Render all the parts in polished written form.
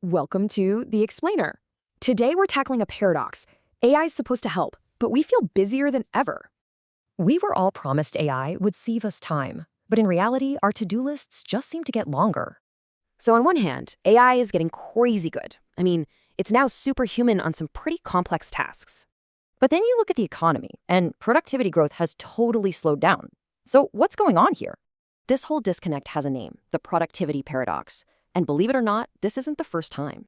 Welcome to The Explainer. Today we're tackling a paradox. AI is supposed to help, but we feel busier than ever. We were all promised AI would save us time, but in reality, our to-do lists just seem to get longer. So on one hand, AI is getting crazy good. It's now superhuman on some pretty complex tasks. But then you look at the economy, and productivity growth has totally slowed down. So what's going on here? This whole disconnect has a name, the productivity paradox. And believe it or not, this isn't the first time.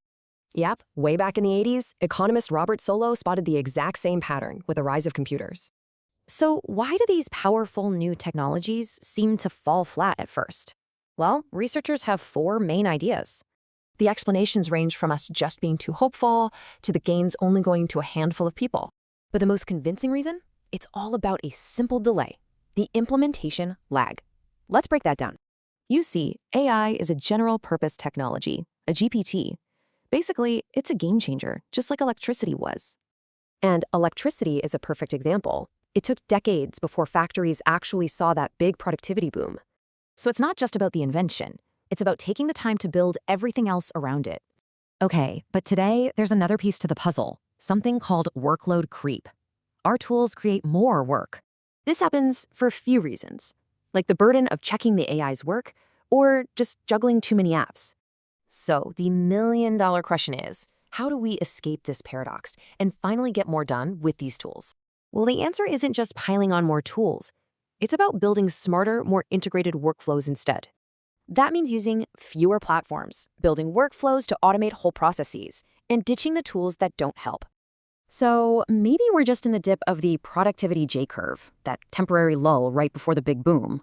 Yep, way back in the 80s, economist Robert Solow spotted the exact same pattern with the rise of computers. So why do these powerful new technologies seem to fall flat at first? Well, researchers have four main ideas. The explanations range from us just being too hopeful to the gains only going to a handful of people. But the most convincing reason? It's all about a simple delay, the implementation lag. Let's break that down. You see, AI is a general-purpose technology, a GPT. Basically, it's a game changer, just like electricity was. And electricity is a perfect example. It took decades before factories actually saw that big productivity boom. So it's not just about the invention. It's about taking the time to build everything else around it. Okay, but today there's another piece to the puzzle, something called workload creep. Our tools create more work. This happens for a few reasons, like the burden of checking the AI's work or just juggling too many apps. So the million-dollar question is, how do we escape this paradox and finally get more done with these tools? Well, the answer isn't just piling on more tools. It's about building smarter, more integrated workflows instead. That means using fewer platforms, building workflows to automate whole processes, and ditching the tools that don't help. So maybe we're just in the dip of the productivity J-curve, that temporary lull right before the big boom.